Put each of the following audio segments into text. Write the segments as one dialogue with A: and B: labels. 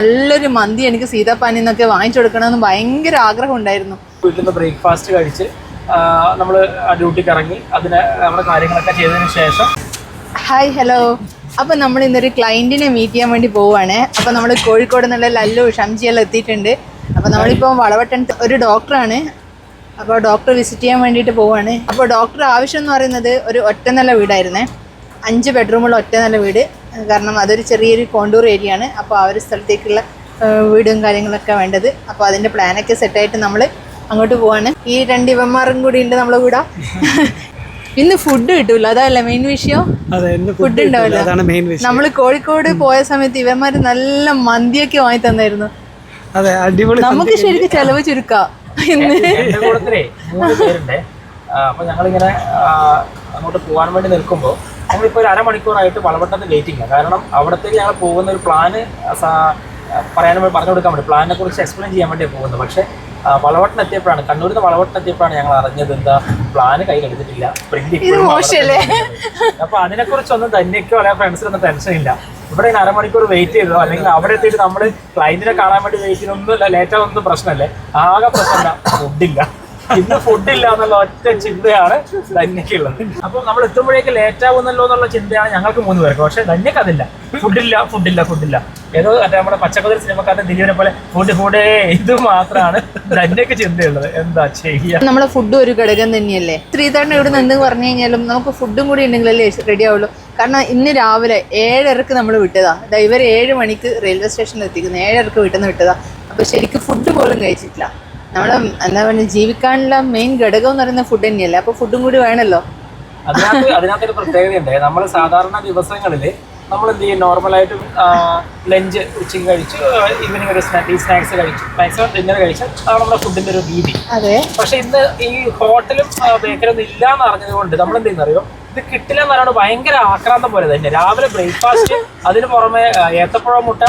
A: നല്ലൊരു മന്തി എനിക്ക് സീതാപ്പാനിൽ നിന്നൊക്കെ വാങ്ങിച്ചു കൊടുക്കണമെന്ന് ഭയങ്കര ആഗ്രഹം ഉണ്ടായിരുന്നു.
B: വീട്ടിൽ നിന്ന് ബ്രേക്ക്ഫാസ്റ്റ് കഴിച്ച് നമ്മൾ ഡ്യൂട്ടിക്ക് ഇറങ്ങി അതിന് നമ്മുടെ കാര്യങ്ങളൊക്കെ ചെയ്തതിന് ശേഷം
A: ഹായ് ഹലോ. അപ്പോൾ നമ്മൾ ഇന്നൊരു ക്ലയൻറ്റിനെ മീറ്റ് ചെയ്യാൻ വേണ്ടി പോവുകയാണ്. അപ്പോൾ നമ്മൾ കോഴിക്കോട് നിന്നുള്ള ലല്ലു ഷംജിയെല്ലാം എത്തിയിട്ടുണ്ട്. അപ്പോൾ നമ്മളിപ്പോൾ വളവട്ടൻ ഒരു ഡോക്ടറാണ്. അപ്പോൾ ഡോക്ടർ വിസിറ്റ് ചെയ്യാൻ വേണ്ടിയിട്ട് പോവുകയാണ്. അപ്പോൾ ഡോക്ടർ ആവശ്യം എന്ന് പറയുന്നത് ഒരു ഒറ്റ നില വീടായിരുന്നേ, 5 ബെഡ്റൂമുള്ള ഒറ്റ നില വീട്. കാരണം അതൊരു ചെറിയൊരു കോണ്ടൂർ ഏരിയ ആണ്. അപ്പോൾ ആ ഒരു സ്ഥലത്തേക്കുള്ള വീടും കാര്യങ്ങളൊക്കെ വേണ്ടത്. അപ്പോൾ അതിൻ്റെ പ്ലാനൊക്കെ സെറ്റായിട്ട് നമ്മൾ അങ്ങോട്ട് പോവാണ്. ഈ 2 ഇവന്മാരും കൂടി ഉണ്ട് നമ്മളെ കൂടെ. ഇന്ന് ഫുഡ് കിട്ടൂല, അതല്ല മെയിൻ വിഷയം. ഫുഡ് ഉണ്ടാവില്ല. നമ്മൾ കോഴിക്കോട് പോയ സമയത്ത് ഇവന്മാർ നല്ല മന്തിയൊക്കെ വാങ്ങി തന്നായിരുന്നു. നമുക്ക് ശരിക്കും ചെലവ് ചുരുക്കാം.
B: അപ്പൊ ഞങ്ങളിങ്ങനെ അങ്ങോട്ട് പോകാൻ വേണ്ടി നിൽക്കുമ്പോൾ നമ്മളിപ്പോൾ ഒരു അരമണിക്കൂറായിട്ട് വളവട്ടത്ത് വെയിറ്റിംഗ്. കാരണം അവിടത്തേക്ക് ഞങ്ങൾ പോകുന്ന ഒരു പ്ലാന് പറഞ്ഞു കൊടുക്കാൻ വേണ്ടി, പ്ലാനിനെ കുറിച്ച് എക്സ്പ്ലെയിൻ ചെയ്യാൻ വേണ്ടിയാണ് പോകുന്നത്. പക്ഷേ വളവട്ടം എത്തിയപ്പോഴാണ്, കണ്ണൂരിൽ നിന്ന് വളവട്ടം എത്തിയപ്പോഴാണ് ഞങ്ങൾ അറിഞ്ഞത് എന്താ പ്ലാന് കയ്യിലെടുത്തിട്ടില്ല, അപ്പൊ അതിനെക്കുറിച്ചൊന്നും തന്നെക്കോ അല്ലെങ്കിൽ ഫ്രണ്ട്സിനൊന്നും ടെൻഷൻ ഇല്ല. ഇവിടെ 1/2 മണിക്കൂർ വെയിറ്റ് ചെയ്തോ അല്ലെങ്കിൽ അവിടെ എത്തിയിട്ട് നമ്മൾ ക്ലൈന്റിനെ കാണാൻ വേണ്ടി വെയിറ്റ് ചെയ്തൊന്നുമില്ല. ലേറ്റാവുന്നൊന്നും പ്രശ്നമല്ലേ, ആകെ പ്രശ്നമില്ല, ഫുഡില്ല. ഇന്ന് ഫുഡില്ല എന്നുള്ള ഒറ്റ ചിന്തയാണ് ധന്യക്കുള്ളത്. അപ്പൊ നമ്മൾ എത്തുമ്പോഴേക്ക് ലേറ്റ് ആവുന്നല്ലോ എന്നുള്ള ചിന്തയാണ് ഞങ്ങൾക്ക് 3 പേർക്ക്. പക്ഷെ ധന്യക്ക് അതില്ല, ഫുഡില്ല. ഏതോ നമ്മുടെ പച്ചക്കറി സിനിമക്കാരൻ ദിലീപിനെ പോലെ ഫുഡേ ഇത് മാത്രമാണ് ധന്യക്ക് ചിന്തയുള്ളത്. എന്താ ചെയ്യുക,
A: നമ്മളെ ഫുഡ് ഒരു ഘടകം തന്നെയല്ലേ. ശ്രീധരൻ ഇവിടെ നിന്ന് എന്ത് പറഞ്ഞു കഴിഞ്ഞാലും നമുക്ക് ഫുഡും കൂടി ഉണ്ടെങ്കിലല്ലേ റെഡി ആവുള്ളൂ. കാരണം ഇന്ന് രാവിലെ 7:30 നമ്മൾ വിട്ടതാ. ഇവർ 7 മണിക്ക് റെയിൽവേ സ്റ്റേഷനിൽ എത്തിക്കുന്നത്, 7:30 വീട്ടിൽ നിന്ന് വിട്ടതാ. അപ്പൊ ശരിക്കും ഫുഡ് പോലും കഴിച്ചിട്ടില്ല. നമ്മളെ എന്താ പറയുക, ജീവിക്കാനുള്ള മെയിൻ ഘടകം എന്ന് പറയുന്ന ഫുഡ് തന്നെയല്ലേ. അപ്പൊ ഫുഡും കൂടി വേണമല്ലോ.
B: അതിനകത്തൊരു പ്രത്യേകതയുണ്ട്. നമ്മൾ സാധാരണ ദിവസങ്ങളിൽ നമ്മൾ എന്ത് ചെയ്യും, നോർമലായിട്ട് ലഞ്ച് ഉച്ചയ്ക്ക് കഴിച്ചു, ഈവനിങ് ഒരു സ്നാക്സ് കഴിച്ചു, മാക്സിമം ഡിന്നർ കഴിച്ചു, അതാണ് നമ്മുടെ ഫുഡിന്റെ ഒരു രീതി. പക്ഷെ ഇന്ന് ഈ ഹോട്ടലും ബേക്കറിയൊന്നും ഇല്ല എന്ന് അറിഞ്ഞത് കൊണ്ട് നമ്മൾ എന്ത് ചെയ്യുന്ന അറിയോ, ഇത് കിട്ടില്ല എന്ന് പറയുന്നത് ഭയങ്കര ആക്രാന്തം പോലെ തന്നെ. രാവിലെ ബ്രേക്ക്ഫാസ്റ്റ്, അതിന് പുറമെ ഏത്തപ്പഴം മുട്ട,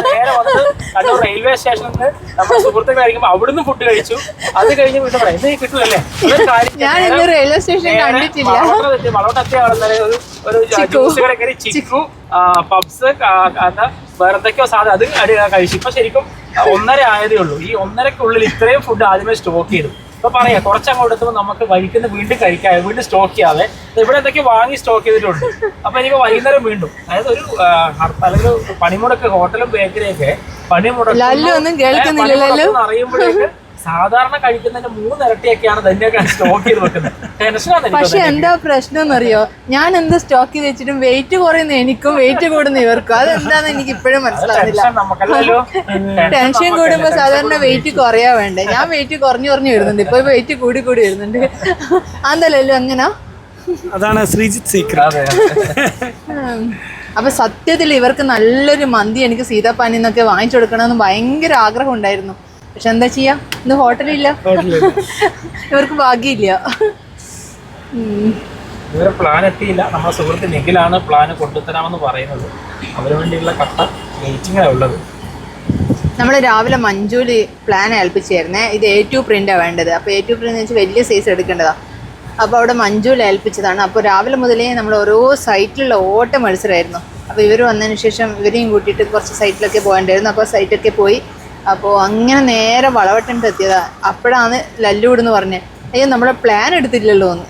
B: നേരെ വന്ന് കണ്ണൂർ റെയിൽവേ സ്റ്റേഷനിൽ നിന്ന് നമ്മുടെ സുഹൃത്തുക്കൾ കഴിക്കുമ്പോൾ അവിടുന്ന് ഫുഡ് കഴിച്ചു. അത് കഴിഞ്ഞ് വീട്ടിൽ പറയാം ഇത് കിട്ടൂല്ലേ, വളവട്ടെത്തിയ ഒരു ജ്യൂസ് കടക്കറി, ചിക്കു, പബ്സ്, വേറെ എന്തൊക്കെയോ സാധനം അത് കഴിച്ചു. ഇപ്പൊ ശരിക്കും 1:30 ആയതേ ഉള്ളൂ. ഈ 1:30-ക്കുള്ളിൽ ഇത്രയും ഫുഡ് ആദ്യമേ സ്റ്റോക്ക് ചെയ്തു. ഇപ്പൊ പറയാം, കുറച്ചങ്ങോട്ട് എത്തുമ്പോൾ നമുക്ക് വൈകുന്ന വീണ്ടും കഴിക്കാം, വീണ്ടും സ്റ്റോക്ക് ചെയ്യാതെ ഇവിടെ എന്തൊക്കെ വാങ്ങി സ്റ്റോക്ക് ചെയ്തിട്ടുണ്ട്. അപ്പൊ എനിക്ക് വൈകുന്നേരം വീണ്ടും, അതായത് ഒരു അല്ലെങ്കിൽ പണിമുടക്ക്, ഹോട്ടലും ബേക്കറിയൊക്കെ പണിമുടക്ക് അറിയുമ്പോഴേക്ക് സാധാരണ കഴിക്കുന്നതിന്റെ 3 ഇരട്ടിയൊക്കെയാണ് തന്നെയൊക്കെ സ്റ്റോക്ക് ചെയ്ത് വെക്കുന്നത്. ടെൻഷനാണ്.
A: പക്ഷെ എന്താ പ്രശ്നം എന്നറിയോ, ഞാൻ എന്താ സ്റ്റോക്ക് ചെയ്ത് വെച്ചിട്ടും വെയിറ്റ് കുറയുന്ന എനിക്കും വെയിറ്റ് കൂടുന്ന ഇവർക്കും. അതെന്താന്ന് എനിക്ക് ഇപ്പോഴും മനസ്സിലാവുന്നില്ല. ടെൻഷൻ കൂടുമ്പോ സാധാരണ വെയിറ്റ് കുറയാ വേണ്ടേ. ഞാൻ വെയിറ്റ് കുറഞ്ഞു വരുന്നുണ്ട്, ഇപ്പൊ വെയിറ്റ് കൂടി വരുന്നുണ്ട്. അതല്ലല്ലോ അങ്ങനെ.
C: അതാണ് ശ്രീജിത്ത് സീക്രട്ട്.
A: അപ്പൊ സത്യത്തിൽ ഇവർക്ക് നല്ലൊരു മന്തി എനിക്ക് സീതാപ്പാനിൽ നിന്നൊക്കെ വാങ്ങിച്ചു കൊടുക്കണമെന്ന് ഭയങ്കര ആഗ്രഹം ഉണ്ടായിരുന്നു. പക്ഷെ എന്താ ചെയ്യാ, ഇന്ന് ഹോട്ടലില്ല, ഇവർക്ക് ഭാഗ്യമില്ല.
B: ഇവരെ പ്ലാൻ എത്തിയില്ല. നമ്മുടെ സുഹൃത്ത് നിഖിലാണ് പ്ലാന് കൊണ്ടുതരാമെന്ന് പറയുന്നത്. അവന് വേണ്ടിയുള്ള കട്ട വെയിറ്റിംഗാണ് ഉള്ളത്.
A: നമ്മൾ രാവിലെ മഞ്ജുല് പ്ലാൻ ഏൽപ്പിച്ചായിരുന്നേ. ഇത് A2 പ്രിന്റാണ് വേണ്ടത്. അപ്പോൾ A2 പ്രിന്റ് എന്ന് വെച്ചാൽ വലിയ സൈസ് എടുക്കേണ്ടതാണ്. അപ്പോൾ അവിടെ മഞ്ജുല ഏൽപ്പിച്ചതാണ്. അപ്പോൾ രാവിലെ മുതലേ നമ്മൾ ഓരോ സൈറ്റിലുള്ള ഓട്ട മത്സരമായിരുന്നു. അപ്പോൾ ഇവർ വന്നതിന് ശേഷം ഇവരെയും കൂട്ടിയിട്ട് കുറച്ച് സൈറ്റിലൊക്കെ പോകേണ്ടായിരുന്നു. അപ്പോൾ സൈറ്റൊക്കെ പോയി. അപ്പോൾ അങ്ങനെ നേരെ വളവട്ടത്ത് എത്തിയതാ. അപ്പോഴാണ് ലല്ലൂടെന്ന് പറഞ്ഞത്, അയ്യോ നമ്മളെ പ്ലാൻ എടുത്തില്ലല്ലോ എന്ന്.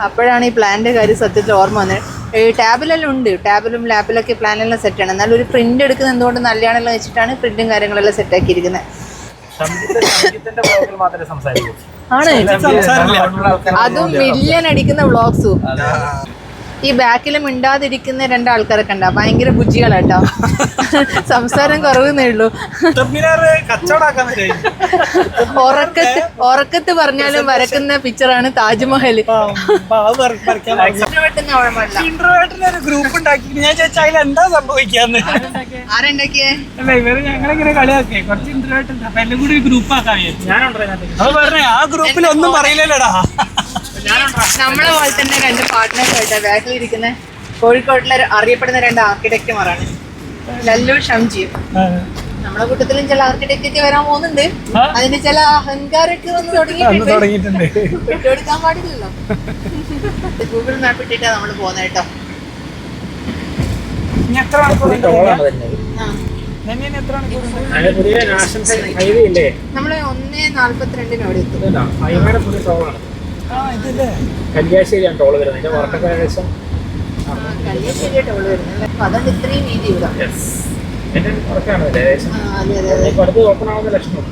A: അപ്പോഴാണ് ഈ പ്ലാനിൻ്റെ കാര്യം സത്യത്തിൽ ഓർമ്മ വന്നത്. ഈ ടാബിലെല്ലാം ഉണ്ട്, ടാബിലും ലാപ്പിലൊക്കെ പ്ലാനെല്ലാം സെറ്റാണ്. എന്നാലും ഒരു പ്രിന്റ് എടുക്കുന്നത് എന്തുകൊണ്ട് നല്ലതാണല്ലോ വെച്ചിട്ടാണ് പ്രിന്റും കാര്യങ്ങളെല്ലാം സെറ്റാക്കിയിരിക്കുന്നത്. ആണ്, അതും മില്യൺ അടിക്കുന്ന വ്ളോഗ്സും. ഈ ബാക്കിൽ മിണ്ടാതിരിക്കുന്ന 2 ആൾക്കാരൊക്കെ ഉണ്ടാ, ഭയങ്കര ബുദ്ധികളാട്ടോ. സംസാരം കുറവെന്നേ ഉള്ളൂ. ഉറക്കത്ത് പറഞ്ഞാലും വരക്കുന്ന പിക്ചറാണ് താജ്മഹൽ.
C: ഗ്രൂപ്പ് ഉണ്ടാക്കി ഞാൻ ചോദിച്ചാൽ അതിൽ എന്താ സംഭവിക്കാന്ന്.
A: ആരുണ്ടാക്കിയേ?
C: ഇവര് ഞങ്ങളിങ്ങനെ കളിയാക്കി കുറച്ച് ഇന്റർവേർട്ട് ഉണ്ട്, അപ്പൊ എല്ലാം കൂടി ഗ്രൂപ്പ് ആക്കാൻ അത് പറഞ്ഞേ. ആ ഗ്രൂപ്പിൽ ഒന്നും പറയില്ലല്ലോടാ.
A: നമ്മളെ പോലെ തന്നെ 2 പാർട്ട്നേഴ്സ് ആയിട്ടാ ബാക്കിലിരിക്കുന്ന കോഴിക്കോട്ടിലെ അറിയപ്പെടുന്ന 2 ആർക്കിടെക്റ്റുമാരാണ്, ലല്ലു ഷംജിയും. നമ്മളെ കൂട്ടത്തിലും ചില ആർക്കിടെക്റ്റ് വരാൻ പോകുന്നുണ്ട്. അതിന്റെ ചില അഹങ്കാരൊക്കെ വന്ന് തുടങ്ങിയിട്ടുണ്ട്. വിട്ടുകൊടുക്കാൻ പാടില്ലല്ലോ. ഗൂഗിൾ മാപ്പ് ഇട്ടിട്ടാ നമ്മള് പോകുന്നത് കേട്ടോ.
C: നെന്നി എത്ര മണിക്കൂറുണ്ട്?
B: പുതിയ നാഷണൽ ഹൈവേ ഇല്ലേ,
A: നമ്മള് 1:42 അവിടെ എത്തും.
B: ഹൈവേയുടെ പുതിയ ടോളാണ്.
C: ഇതല്ലേ
B: കല്യാശ്ശേരിയാണ് ടോള് വരുന്നത്. അതിന്റെ വർക്കൊക്കെ ഏകദേശം
A: കല്യാശ്ശേരി ടോള് വരുന്നത്. അപ്പൊ അതുകൊണ്ട് ഇത്രയും വീതി ഇവിടെ.
B: എന്റെ വർക്കാണ് ഏകദേശം.
A: അതെ അതെ അതെ.
B: ഇപ്പൊ അടുത്ത് ഓപ്പൺ ആവുന്ന ലക്ഷണം.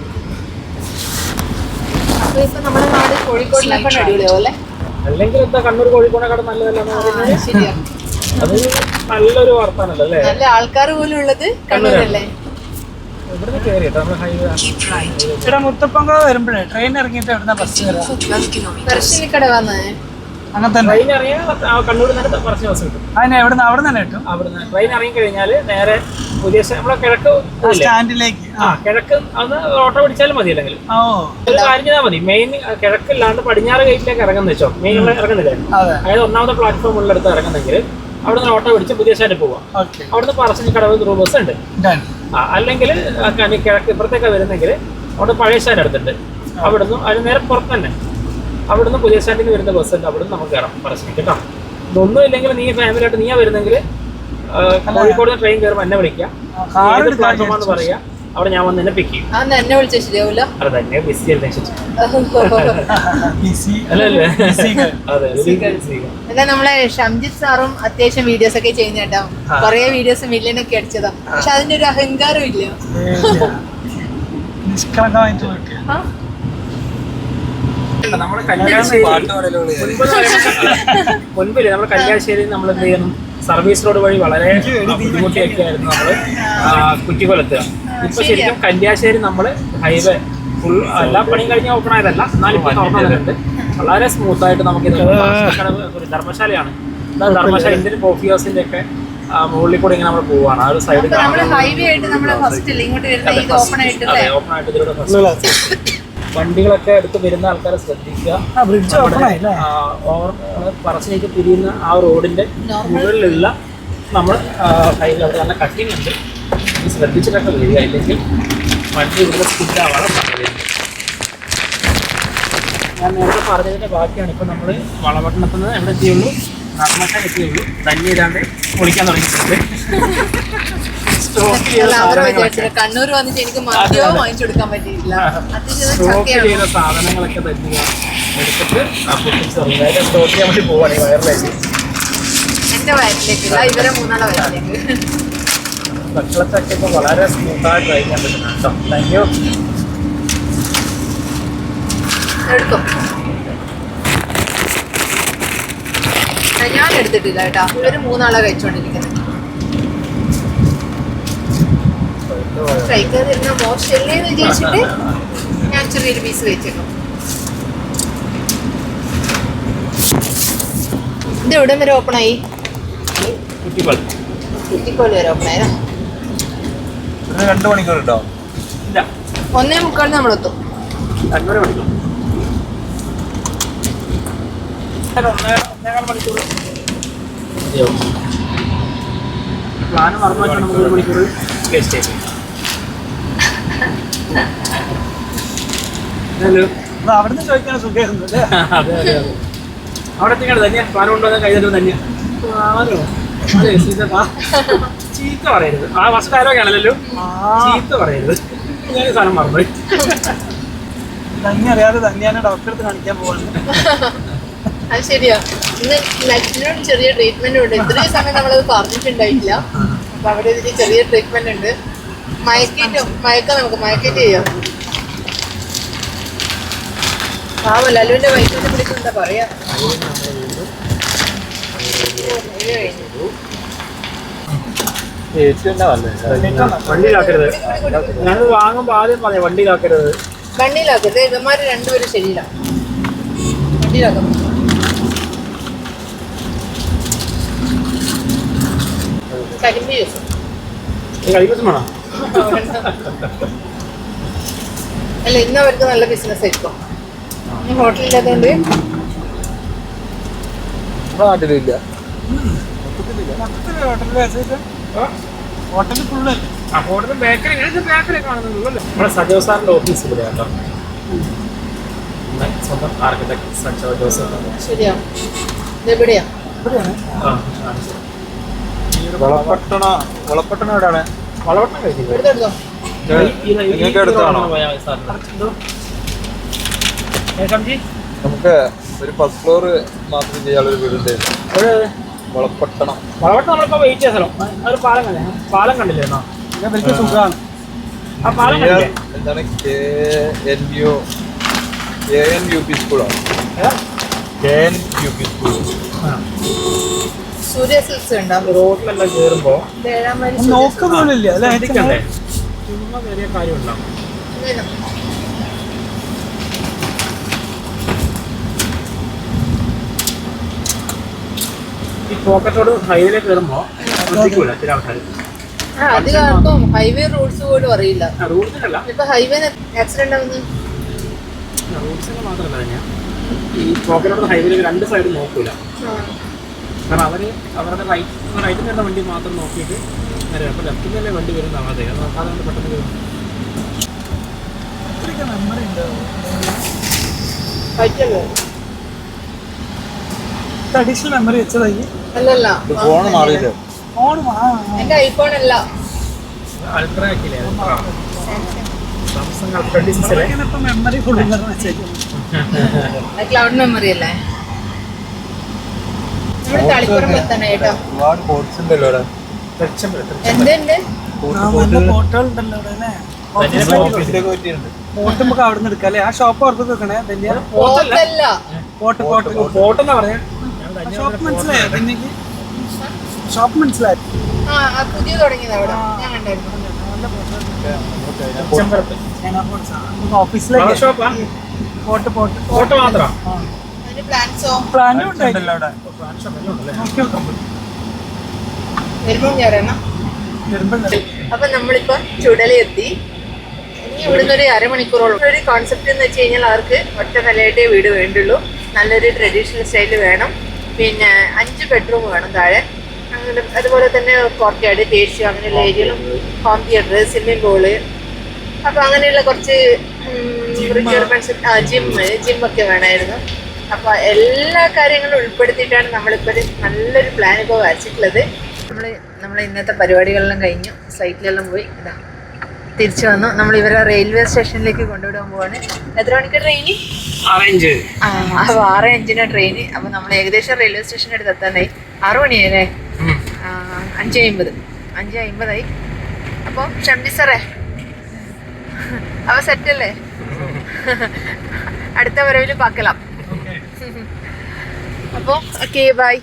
A: അപ്പൊ ഇപ്പൊ നമ്മുടെ നാട് കോഴിക്കോടിനൊക്കെ അടിപൊളിയാവും അല്ലേ?
B: അല്ലെങ്കിൽ എന്താ കണ്ണൂർ കോഴിക്കോടിനെക്കാളും നല്ലതല്ലെന്ന് പറയുന്നത്?
A: ശരിയാ.
B: അത് നല്ലൊരു വാർത്താണല്ലോ അല്ലേ?
A: നല്ല ആൾക്കാർ പോലും ഉള്ളത് കണ്ണൂരല്ലേ?
B: ഇവിടുന്ന് കയറിയിട്ട് നമ്മൾ ഹൈവേ
C: ഇവിടെ മുത്തപ്പങ്ക വരുമ്പോഴേ ട്രെയിൻ ഇറങ്ങിയിട്ട് എവിടുന്ന ബസ് കയറാം?
A: പറശ്ശിനിക്കട വന്നേ.
C: അങ്ങനെ തന്നെ.
B: ട്രെയിൻ ഇറങ്ങിയാൽ കണ്ണൂരിൽ നിന്ന് കുറച്ച് ബസ് കിട്ടും.
C: അതിന് എവിടുന്ന് അവിടെ തന്നെ കിട്ടും?
B: അവിടുന്ന് ട്രെയിൻ ഇറങ്ങി കഴിഞ്ഞാൽ നേരെ പുതിയ നമ്മളെ കിഴക്ക്
C: സ്റ്റാൻഡിലേക്ക്.
B: കിഴക്ക് അന്ന് ഓട്ടോ പിടിച്ചാലും മതി. അല്ലെങ്കിൽ
C: ഓ
B: ഒരു കാര്യം ചെയ്താൽ മതി. മെയിൻ കിഴക്കില്ലാണ്ട് പടിഞ്ഞാറ് ഗേറ്റിലേക്ക് ഇറങ്ങുന്ന വെച്ചോ. മെയിൻ ഇറങ്ങുന്നില്ലേ,
C: അതെ.
B: അതായത് ഒന്നാമത്തെ പ്ലാറ്റ്ഫോം ഉള്ളിടത്ത് ഇറങ്ങുന്നെങ്കിൽ അവിടെ നിന്ന് ഓട്ടോ പിടിച്ച് പുതിയ സ്റ്റാൻഡിൽ പോവാം.
C: ഓക്കെ.
B: അവിടുന്ന് പറശ്ശിനിക്കടവ് ത്രൂ ബസ് ഉണ്ട്. അല്ലെങ്കിൽ കിഴക്ക് ഇപ്പുറത്തേക്ക് വരുന്നെങ്കിൽ അവിടെ പഴയ സ്റ്റാൻഡ് അടുത്തുണ്ട്. അവിടുന്ന് അതിന് നേരെ പുറത്ത് തന്നെ അവിടുന്ന് പുതിയ സ്റ്റാൻഡിൽ വരുന്ന ബസ് ഉണ്ട്. അവിടുന്ന് നമുക്ക് കയറാം പറശ്ശിനി കേട്ടോ. ഇതൊന്നും ഇല്ലെങ്കിൽ നീ ഫാമിലിയായിട്ട് നീ വരുന്നെങ്കിൽ കോഴിക്കോട് ട്രെയിൻ കയറുമ്പോൾ എന്നെ വിളിക്കാം. പ്ലാറ്റ്ഫോമാണെന്ന് പറയാം. അവിടെ ഞാൻ വന്ന് എന്നെ പിക്ക് ചെയ്യും.
A: എന്നെ വിളിച്ചാൽ ശരിയാവൂല.
B: അത് തന്നെ ബിസി അല്ലേ? അല്ലല്ലേ? അതെ.
A: എന്നാ നമ്മളെ ഷംജിത് സാറും അത്യാവശ്യം വീഡിയോസ് ഒക്കെ ചെയ്യുന്ന കേട്ടോ. കൊറേ വീഡിയോസ് മില്യനൊക്കെ അടിച്ചതാ. പക്ഷെ അതിന്റെ ഒരു അഹങ്കാരം ഇല്ല.
C: നിഷ്കളങ്കമായിട്ട്
B: നമ്മുടെ മുൻപില് നമ്മുടെ കല്യാശ്ശേരി നമ്മൾ എന്ത് ചെയ്യുന്നു, സർവീസ് റോഡ് വഴി വളരെ ബുദ്ധിമുട്ടിയൊക്കെ ആയിരുന്നു നമ്മള് കുറ്റിക്കൊലത്തുക. ഇപ്പൊ ശരിക്കും കല്യാശ്ശേരി നമ്മള് ഹൈവേ ഫുൾ എല്ലാ പണിയും കഴിഞ്ഞ ഓപ്പൺ ആയതല്ല, എന്നാലും ഇപ്പൊ തുറന്നിട്ടുണ്ട്. വളരെ സ്മൂത്ത് ആയിട്ട് നമുക്ക് ഒരു ധർമ്മശാലയാണ്. ധർമ്മശാല ഇന്ത്യൻ കോഫി ഹൗസിന്റെ ഒക്കെ മുകളിൽ കൂടെ ഇങ്ങനെ നമ്മൾ പോവാണ്. ആ ഒരു സൈഡ്
A: ഹൈവേ ആയിട്ട് നമ്മള് ഫസ്റ്റ് ഇങ്ങോട്ട് വരുന്നത് ഓപ്പൺ ആയിട്ട്
B: ഓപ്പൺ ആയിട്ട് ഇതിലൂടെ വണ്ടികളൊക്കെ എടുത്ത് വരുന്ന ആൾക്കാരെ ശ്രദ്ധിക്കുക. പറശ്ശിനിക്ക് തിരിയുന്ന ആ റോഡിന്റെ മുകളിലുള്ള നമ്മൾ ഹൈവേ അവിടെ നല്ല കട്ടിങ് ഉണ്ട്. ശ്രദ്ധിച്ചിട്ടൊക്കെ വരിക, ഇല്ലെങ്കിൽ വണ്ടി ഇവിടെ സ്കിഡാവാൻ സാധ്യതയുണ്ട്. ഞാൻ നേരത്തെ പറഞ്ഞതിന്റെ ബാക്കിയാണ്. ഇപ്പൊ നമ്മൾ വളപട്ടണത്തിൽ നിന്ന് എവിടെ എത്തിയുള്ളൂ, ധർമ്മശാല എത്തിയുള്ളൂ. തന്നെ ഇതാണ്ട് പൊളിക്കാൻ തുടങ്ങിയിട്ടുണ്ട്.
A: കണ്ണൂർ വന്നിട്ട് എനിക്ക് മദ്യോ വാങ്ങിച്ചു കൊടുക്കാൻ പറ്റിയിട്ടില്ല.
B: സ്റ്റോക്ക് ചെയ്ത സാധനങ്ങളൊക്കെ തന്നെ എടുത്തിട്ട് ചെറുതായിട്ട് സ്റ്റോക്ക് ചെയ്യാൻ വേണ്ടി പോവാണെങ്കിൽ വയറിലേക്ക്,
A: എന്റെ വയറ്റിലേക്കില്ല, ഇവരെ മൂന്നാളെ വയറ്റിലേക്ക്.
B: ഭക്ഷണത്തൊക്കെ ഇപ്പൊ വളരെ സ്മൂത്തായിട്ട് കഴിക്കാൻ പറ്റുന്നുണ്ട് കേട്ടോ. Thank you.
A: എടുക്കും. ഞാൻ എടുത്തിട്ടില്ല കേട്ടോ, ഇവര് മൂന്നാളെ കഴിച്ചോണ്ടിരിക്കുന്നത്. കഴിക്കാതിരുന്ന മോശമല്ലേന്ന് വിചാരിച്ചിട്ട് ഞാൻ ചെറിയൊരു പീസ് കഴിച്ചേക്കും. ഇത് എവിടെ വരെ ഓപ്പൺ ആയി? കുറ്റിക്കോല് വരെ ഓപ്പൺ ആയതാ.
C: 2 മണിക്കൂർ ഉണ്ടോ?
B: ഇല്ല,
A: 1:45 നമ്മളെത്തും.
B: 2 മണിക്കൂർ. 1.5 മണിക്കൂർ പ്ലാന് മറന്നു വെച്ചാൽ നമുക്ക് 1 മണിക്കൂർ വേസ്റ്റ് ആയി.
C: അവിടുന്ന് ചോദിക്കാൻ സുഖമായിരുന്നു അല്ലേ?
B: അതെ അതെ അതെ. അവിടെ എത്തിക്കാണ് തന്നെയാ പ്ലാൻ കൊണ്ടുവന്നാൽ കൈതരും തന്നെയാ. ചീത്ത പറയരുത്. ആ ഫസ്റ്റ് ഡയലോഗ് ആണല്ലോ, ചീത്ത പറയരുത്. ഞാൻ സാധനം മറന്നുപോയി.
C: തന്നെ അറിയാതെ തന്നെയാണ് ഡോക്ടറെ അടുത്ത് കാണിക്കാൻ പോകുന്നത്.
A: അത് ശരിയാ. ഇന്ന് ലക്ഷ്മിനോട് ചെറിയ ട്രീറ്റ്മെന്റ് ഉണ്ട്. ഇത്രയും സമയം നമ്മളത് പറഞ്ഞിട്ടുണ്ടായില്ല. അപ്പൊ അവിടെ ഇതിന് ചെറിയ ട്രീറ്റ്മെന്റ് ഉണ്ട്. നമുക്ക് മയക്കേറ്റ് ചെയ്യാം. ലല്ലുവിന്റെ വയറ്റിനെ പിടിച്ച് എന്താ പറയാ.
B: വണ്ടിയിലാക്കരുത്. ഞാനത് വാങ്ങുമ്പോൾ ആദ്യം പറയാം, വണ്ടിയിലാക്കരുത്.
A: വണ്ടിയിലാക്കരുത്. ഇവന്മാര് രണ്ടുപേരും ശരിയില്ല. വണ്ടിയിലാക്കാം. കരിമ്പ് ജ്യൂസ്
B: കഴിക്കുമ്പോഴാണോ?
A: അല്ല, ഇന്ന് അവർക്ക് നല്ല ബിസിനസ് ആയിരിക്കും. ഹോട്ടലില്ലാത്തതുകൊണ്ട്
B: നാട്ടിലില്ല.
C: ഹോട്ടലിൽ ഫുള്ളല്ലേ?
B: ഹോട്ടലും ബേക്കറി ബേക്കറി കാണുന്നുള്ളൂ. നമ്മുടെ സജോ സാറിന്റെ ഓഫീസ് ഇവിടെ കേട്ടോ. സ്വന്തം ആർക്കിടെക്ട് സജോ ജോസഫ്.
A: ശരിയാ. ഇതെവിടെയാ?
B: വളപട്ടണം എവിടെയാണ്? വളവട്ടം കഴിച്ചില്ല.
A: എടുത്തോ.
D: നിങ്ങൾക്ക് അടുത്താണോ? നമുക്ക് ഒരു ഫസ്റ്റ് ഫ്ലോർ മാത്രം ചെയ്യാനുള്ള ഒരു വീടുണ്ടായിരുന്നു. വളപ്പട്ടണം.
B: വളവട്ടം നമ്മളിപ്പോ വെയിറ്റ് ചെയ്ത സ്ഥലം. ഒരു പാലം കണ്ടേ? പാലം കണ്ടില്ലേ എന്നാ?
C: വലിയ സുഖമാണ്.
B: ആ പാലം കണ്ടില്ലേ?
D: എന്താണ് KNUP സ്കൂളാണ്. KNUP school.
A: സൂര്യ സിൽക്സ് ഉണ്ടാവും.
B: റോഡിലെല്ലാം കയറുമ്പോ
C: നോക്ക് പോലില്ല അല്ലെ?
B: ശ്രദ്ധിക്കണ്ടേ? ചുമ്മാ കയറിയ കാര്യം ഉണ്ടാവും. ഈ പോക്കറ്റ് റോഡ് ഹൈവേയിലെ കയറുമ്പോ ശ്രദ്ധിക്കൂല ചില ആൾക്കാർ.
A: അധികം ആർക്കും ഹൈവേ റൂൾസ് പോലും അറിയില്ല.
B: റൂട്ട്സിനല്ല,
A: ഇപ്പൊ ഹൈവേ ആക്സിഡന്റ് ആവുന്നത്
B: റൂട്ട്സിന് മാത്രമല്ല തന്നെയാ. ഈ പോക്കറ്റ് റോഡ് ഹൈവേയിലേക്ക് രണ്ട് സൈഡും നോക്കൂല. കാരണം അവരുടെ റൈറ്റിൽ വരുന്ന വണ്ടി മാത്രം നോക്കിയിട്ട് വരും. അപ്പോൾ ലെഫ്റ്റിൽ തന്നെ വണ്ടി വരുന്ന ആവാതെ നോക്കാതെ പെട്ടെന്ന് വരും.
C: മെമ്മറി ഉണ്ടാവും. അഡീഷണൽ മെമ്മറി വെച്ചതായി.
A: അല്ലല്ല,
D: ഫോൺ മാറിയില്ല.
C: ഫോൺ
A: എന്റെ ഐഫോൺ അല്ല.
B: അൾട്രാ ആക്കിയില്ലേ? Samsung ultra display.
C: ഇപ്പൊ മെമ്മറി ഫുൾ വെച്ചേക്കും.
A: ക്ലൗഡ് മെമ്മറി അല്ലേ? നമ്മുടെ തളിപ്പുറം എത്തണേ കേട്ടോ.
D: ഒരുപാട് കോഡ്സ് ഉണ്ടല്ലോ അവിടെ.
A: എന്തുണ്ട്?
C: നല്ല ഫോട്ടോകൾ ഉണ്ടല്ലോ അവിടെ അല്ലേ?
D: ഓഫീസിലേക്ക് പറ്റിയിട്ടുണ്ട്.
C: ഫോട്ടോ നമുക്ക് അവിടെ നിന്ന് എടുക്കാം അല്ലേ? ആ ഷോപ്പ് ഓർത്ത് വെക്കണേ. വലിയ
A: പോത്തല്ല.
C: ഫോട്ടോ
B: എന്നാ പറഞ്ഞേ?
C: ഷോപ്പ് മനസ്സിലായോ? പിന്നേക്ക് ഷോപ്പ് മനസ്സിലായി.
A: ആ പുതിയ തുടങ്ങിയത് അവിടെ ഞാൻ കണ്ടായിരുന്നു.
C: ഓഫീസിലേക്ക്
B: ഷോപ്പാ?
C: ഫോട്ടോ
B: ഫോട്ടോ മാത്രം.
A: അതിന് പ്ലാൻസോ
C: പ്ലാനും ഉണ്ടല്ലോ അവിടെ.
A: വരുമ്പോ കയറണം. അപ്പൊ നമ്മളിപ്പോ ചുടലി എത്തി. ഇനി ഇവിടുന്ന് ഒരു അരമണിക്കൂറോളം. ഒരു കോൺസെപ്റ്റ് എന്ന് വെച്ച് കഴിഞ്ഞാൽ അവർക്ക് ഒറ്റ നിലയായിട്ടേ വീട് വേണ്ടുള്ളൂ. നല്ലൊരു ട്രഡീഷണൽ സ്റ്റൈല് വേണം. പിന്നെ 5 ബെഡ്റൂം വേണം താഴെ. അങ്ങനെ അതുപോലെ തന്നെ കോർട്ട്യാർഡ്, ടേഷ്യൂ അങ്ങനെയുള്ള ഏരിയകളും, ഹോം തിയേറ്റർ, സ്വിമ്മിംഗ് പൂള്, അപ്പൊ അങ്ങനെയുള്ള കുറച്ച് ജിമ്മൊക്കെ വേണമായിരുന്നു. അപ്പൊ എല്ലാ കാര്യങ്ങളും ഉൾപ്പെടുത്തിയിട്ടാണ് നമ്മളിപ്പോൾ നല്ലൊരു പ്ലാൻ ഇപ്പോൾ വരച്ചിട്ടുള്ളത്. നമ്മൾ ഇന്നത്തെ പരിപാടികളെല്ലാം കഴിഞ്ഞു. സൈറ്റിലെല്ലാം പോയി ഇതാ തിരിച്ചു വന്നു. നമ്മൾ ഇവരെ റെയിൽവേ സ്റ്റേഷനിലേക്ക് കൊണ്ടുവിടാൻ പോവാണ്. എത്ര മണിക്ക് ട്രെയിന്? 6:05 ട്രെയിന്. അപ്പൊ നമ്മൾ ഏകദേശം റെയിൽവേ സ്റ്റേഷൻ്റെ അടുത്ത് എത്താനായി. 6 മണിയായില്ലേ? 5:50 അപ്പോൾ ഷംജി സാറേ അവ സെറ്റല്ലേ? അടുത്ത വരവിൽ പാക്കലാം. അപ്പോൾ ഓക്കെ, ബൈ.